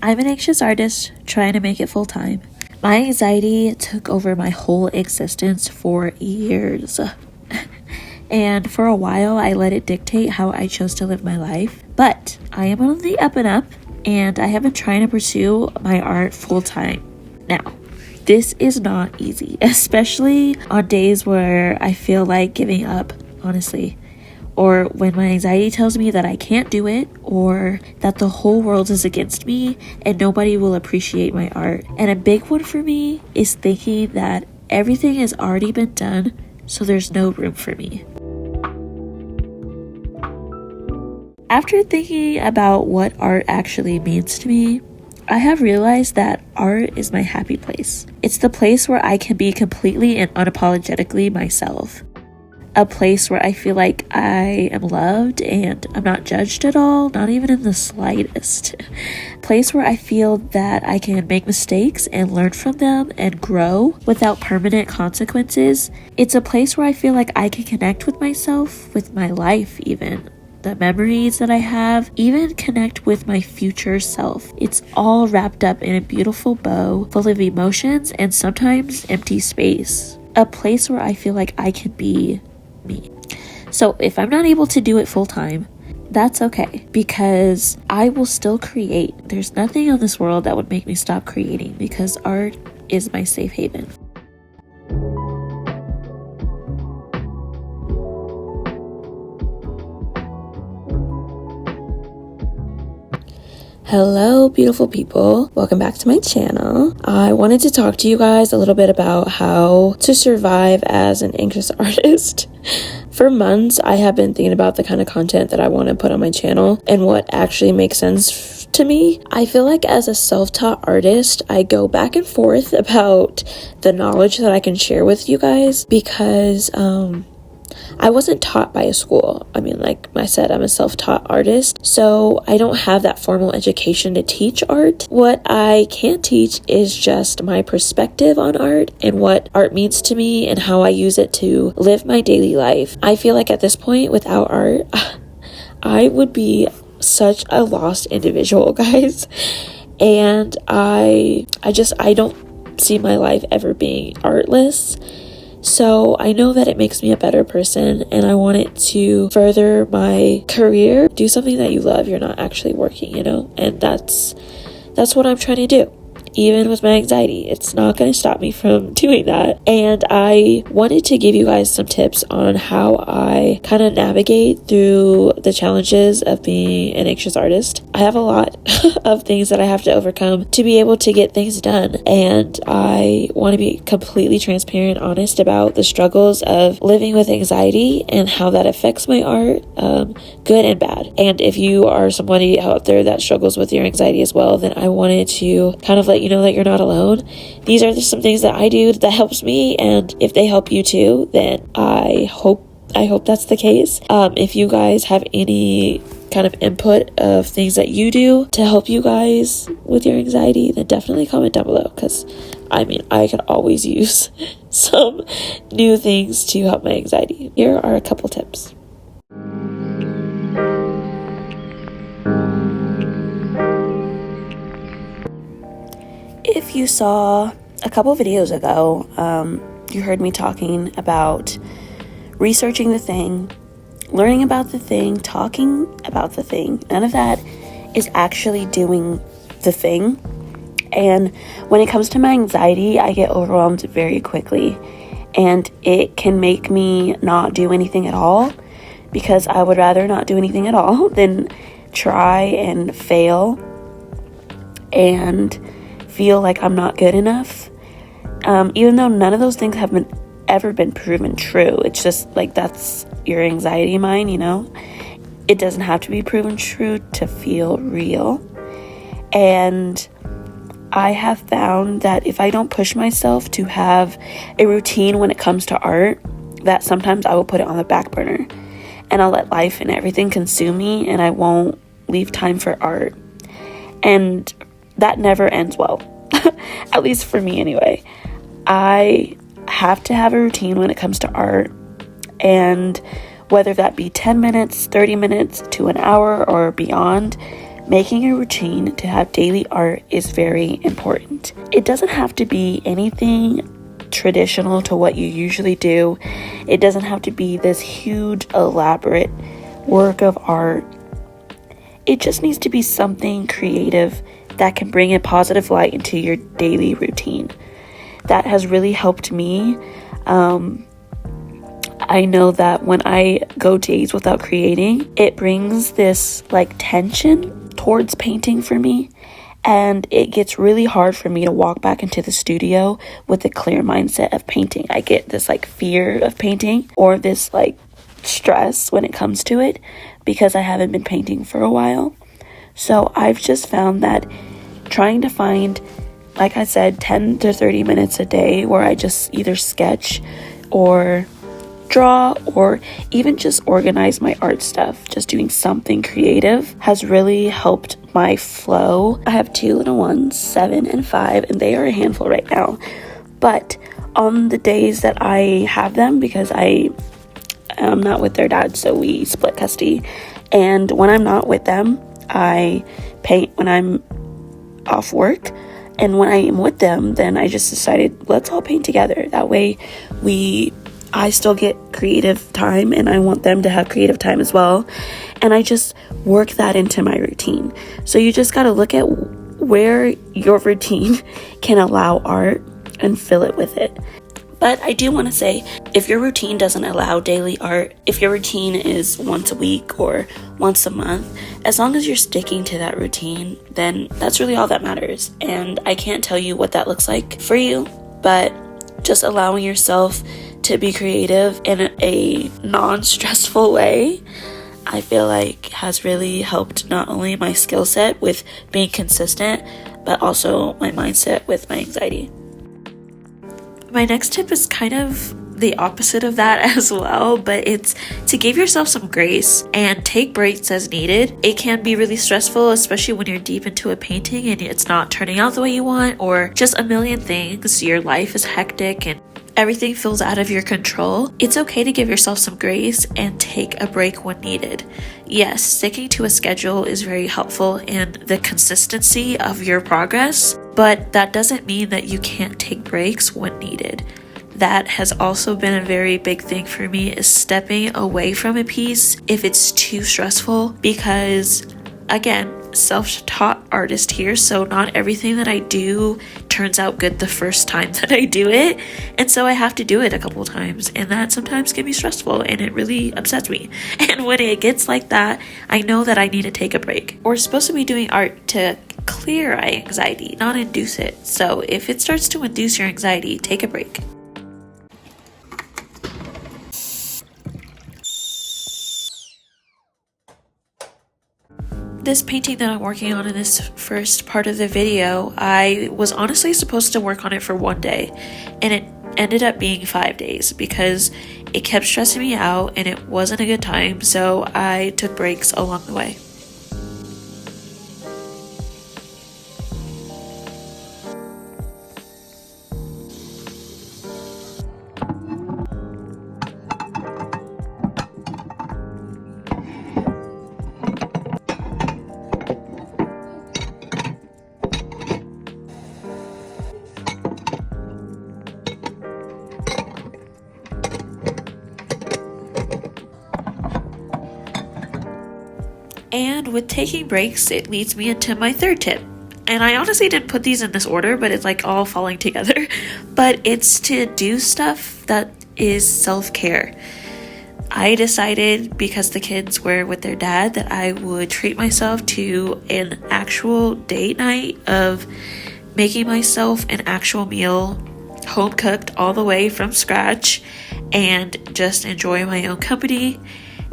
I'm an anxious artist trying to make it full time. My anxiety took over my whole existence for years. And for a while, I let it dictate how I chose to live my life. But I am on the up and up, and I have been trying to pursue my art full time. Now, this is not easy, especially on days where I feel like giving up, honestly. Or when my anxiety tells me that I can't do it, or that the whole world is against me and nobody will appreciate my art. And a big one for me is thinking that everything has already been done, so there's no room for me. After thinking about what art actually means to me, I have realized that art is my happy place. It's the place where I can be completely and unapologetically myself. A place where I feel like I am loved and I'm not judged at all, not even in the slightest. A place where I feel that I can make mistakes and learn from them and grow without permanent consequences. It's a place where I feel like I can connect with myself, with my life even, the memories that I have, even connect with my future self. It's all wrapped up in a beautiful bow full of emotions and sometimes empty space. A place where I feel like I can be me. So if I'm not able to do it full time, that's okay, because I will still create. There's nothing on this world that would make me stop creating, because art is my safe haven. Hello, beautiful people. Welcome back to my channel. I wanted to talk to you guys a little bit about how to survive as an anxious artist. For months, I have been thinking about the kind of content that I want to put on my channel and what actually makes sense to me. I feel like as a self-taught artist, I go back and forth about the knowledge that I can share with you guys, because I wasn't taught by a school. I mean, like I said, I'm a self-taught artist, so I don't have that formal education to teach art. What I can teach is just my perspective on art and what art means to me and how I use it to live my daily life. I feel like at this point, without art, I would be such a lost individual, guys. And I don't see my life ever being artless. So I know that it makes me a better person, and I want it to further my career. Do something that you love. You're not actually working, and that's what I'm trying to do. Even with my anxiety, it's not going to stop me from doing that. And I wanted to give you guys some tips on how I kind of navigate through the challenges of being an anxious artist. I have a lot of things that I have to overcome to be able to get things done. And I want to be completely transparent, honest about the struggles of living with anxiety and how that affects my art, good and bad. And if you are somebody out there that struggles with your anxiety as well, then I wanted to kind of let you know that you're not alone. These are just some things that I do that helps me, and if they help you too, then I hope that's the case. If you guys have any kind of input of things that you do to help you guys with your anxiety, then definitely comment down below, because I could always use some new things to help my anxiety. Here are a couple tips. If you saw a couple videos ago, you heard me talking about researching the thing, learning about the thing, talking about the thing. None of that is actually doing the thing. And when it comes to my anxiety, I get overwhelmed very quickly, and it can make me not do anything at all, because I would rather not do anything at all than try and fail and feel like I'm not good enough, even though none of those things have ever been proven true. It's just like, that's your anxiety mind, it doesn't have to be proven true to feel real. And I have found that if I don't push myself to have a routine when it comes to art, that sometimes I will put it on the back burner and I'll let life and everything consume me, and I won't leave time for art. And that never ends well, at least for me anyway. I have to have a routine when it comes to art, and whether that be 10 minutes, 30 minutes to an hour or beyond, Making a routine to have daily art is very important. It doesn't have to be anything traditional to what you usually do. It doesn't have to be this huge, elaborate work of art. It just needs to be something creative that can bring a positive light into your daily routine. That has really helped me. I know that when I go days without creating, it brings this like tension towards painting for me, and it gets really hard for me to walk back into the studio with a clear mindset of painting. I get this like fear of painting, or this like stress when it comes to it, because I haven't been painting for a while. So I've just found that trying to find, like I said, 10 to 30 minutes a day where I just either sketch or draw or even just organize my art stuff, just doing something creative, has really helped my flow. I have 2 little ones, 7 and 5, and they are a handful right now. But on the days that I have them, because I am not with their dad, so we split custody, and when I'm not with them, I paint when I'm off work. And when I am with them, then I just decided, let's all paint together. That way I still get creative time, and I want them to have creative time as well. And I just work that into my routine. So you just got to look at where your routine can allow art and fill it with it. But I do want to say, if your routine doesn't allow daily art, if your routine is once a week or once a month, as long as you're sticking to that routine, then that's really all that matters. And I can't tell you what that looks like for you, but just allowing yourself to be creative in a non-stressful way, I feel like has really helped not only my skill set with being consistent, but also my mindset with my anxiety. My next tip is kind of the opposite of that as well, but it's to give yourself some grace and take breaks as needed. It can be really stressful, especially when you're deep into a painting and it's not turning out the way you want, or just a million things. Your life is hectic and everything feels out of your control. It's okay to give yourself some grace and take a break when needed. Yes, sticking to a schedule is very helpful in the consistency of your progress, but that doesn't mean that you can't take breaks when needed. That has also been a very big thing for me, is stepping away from a piece if it's too stressful, because again, self-taught artist here, so not everything that I do turns out good the first time that I do it, and so I have to do it a couple times, and that sometimes can be stressful and it really upsets me. And when it gets like that, I know that I need to take a break. We're supposed to be doing art to clear our anxiety, not induce it. So if it starts to induce your anxiety, take a break. This painting that I'm working on in this first part of the video, I was honestly supposed to work on it for 1 day, and it ended up being 5 days because it kept stressing me out and it wasn't a good time, so I took breaks along the way. And with taking breaks, it leads me into my third tip. And I honestly didn't put these in this order, but it's like all falling together. But it's to do stuff that is self-care. I decided, because the kids were with their dad, that I would treat myself to an actual date night of making myself an actual meal, home cooked all the way from scratch, and just enjoy my own company.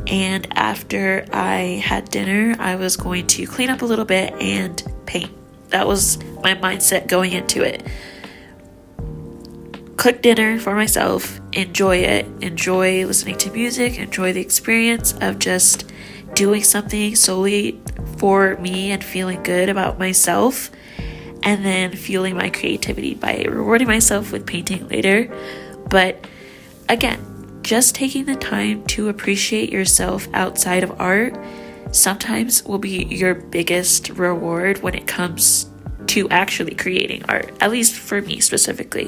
And after I had dinner, I was going to clean up a little bit and paint. That was my mindset going into it. Cook dinner for myself, enjoy it, enjoy listening to music, enjoy the experience of just doing something solely for me and feeling good about myself, and then fueling my creativity by rewarding myself with painting later. But again, just taking the time to appreciate yourself outside of art sometimes will be your biggest reward when it comes to actually creating art, at least for me specifically.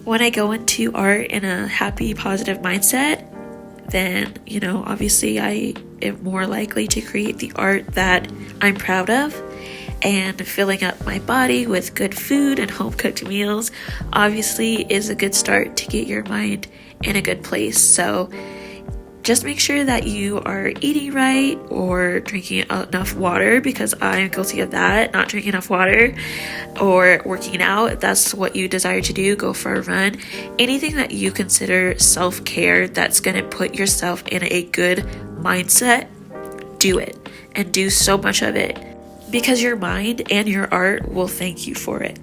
When I go into art in a happy, positive mindset, then, obviously I am more likely to create the art that I'm proud of. And filling up my body with good food and home-cooked meals obviously is a good start to get your mind in a good place. So just make sure that you are eating right or drinking enough water, because I'm guilty of that, not drinking enough water, or working out. If that's what you desire to do, go for a run. Anything that you consider self-care that's going to put yourself in a good mindset, do it, and do so much of it, because your mind and your art will thank you for it.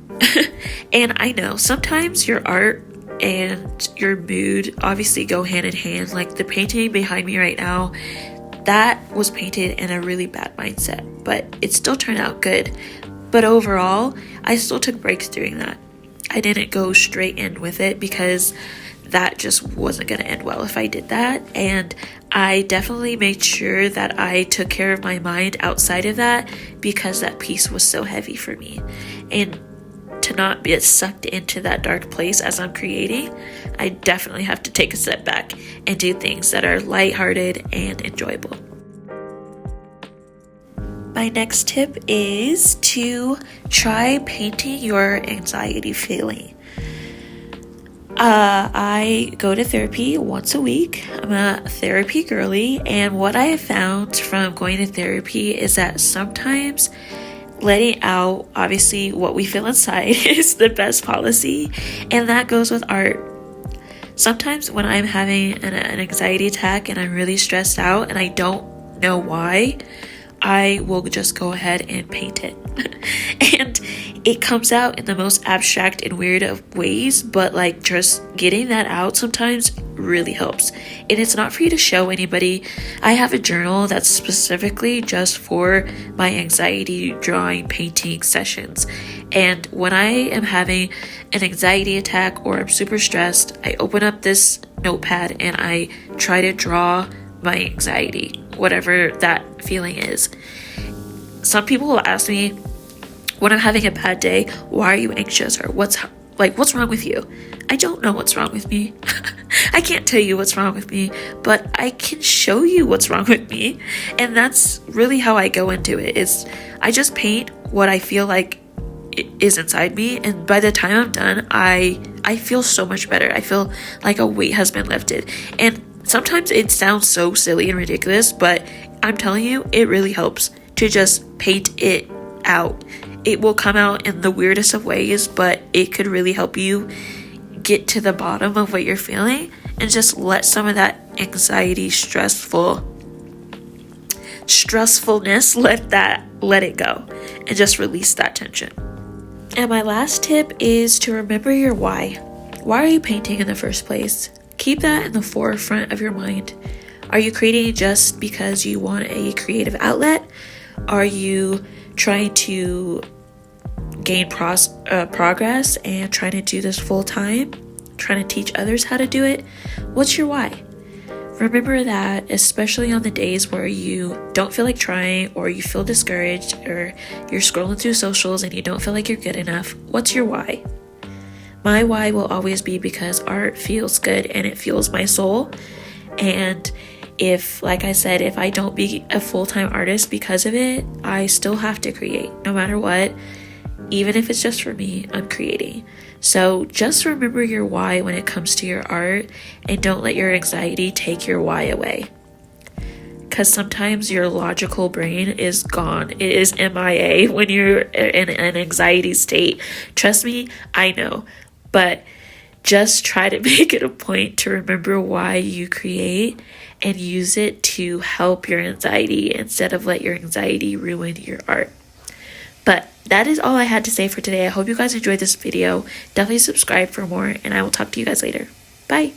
And I know sometimes your art and your mood obviously go hand in hand. Like the painting behind me right now, that was painted in a really bad mindset, but it still turned out good. But overall, I still took breaks doing that. I didn't go straight in with it, because that just wasn't going to end well if I did that. And I definitely made sure that I took care of my mind outside of that, because that piece was so heavy for me. And to not be sucked into that dark place as I'm creating, I definitely have to take a step back and do things that are lighthearted and enjoyable. My next tip is to try painting your anxiety feeling. I go to therapy once a week. I'm a therapy girly, and what I have found from going to therapy is that sometimes letting out, obviously, what we feel inside is the best policy, and that goes with art. Sometimes when I'm having an anxiety attack and I'm really stressed out and I don't know why, I will just go ahead and paint it. And it comes out in the most abstract and weird of ways, but like just getting that out sometimes really helps. And it's not for you to show anybody. I have a journal that's specifically just for my anxiety drawing painting sessions. And when I am having an anxiety attack or I'm super stressed, I open up this notepad and I try to draw my anxiety, whatever that feeling is. Some people will ask me when I'm having a bad day, why are you anxious, or what's wrong with you? I don't know what's wrong with me. I can't tell you what's wrong with me, but I can show you what's wrong with me. And that's really how I go into it. I just paint what I feel like is inside me, and by the time I'm done, I feel so much better. I feel like a weight has been lifted. And sometimes it sounds so silly and ridiculous, but I'm telling you, it really helps to just paint it out. It will come out in the weirdest of ways, but it could really help you get to the bottom of what you're feeling and just let some of that anxiety, stressfulness, let it go and just release that tension. And my last tip is to remember your why. Why are you painting in the first place? Keep that in the forefront of your mind. Are you creating just because you want a creative outlet? Are you trying to gain progress and trying to do this full time? Trying to teach others how to do it? What's your why? Remember that, especially on the days where you don't feel like trying, or you feel discouraged, or you're scrolling through socials and you don't feel like you're good enough. What's your why? My why will always be because art feels good and it fuels my soul. And if, like I said, if I don't be a full-time artist because of it, I still have to create no matter what. Even if it's just for me, I'm creating. So just remember your why when it comes to your art, and don't let your anxiety take your why away. Because sometimes your logical brain is gone. It is MIA when you're in an anxiety state. Trust me, I know. But just try to make it a point to remember why you create and use it to help your anxiety instead of let your anxiety ruin your art. But that is all I had to say for today. I hope you guys enjoyed this video. Definitely subscribe for more, and I will talk to you guys later. Bye.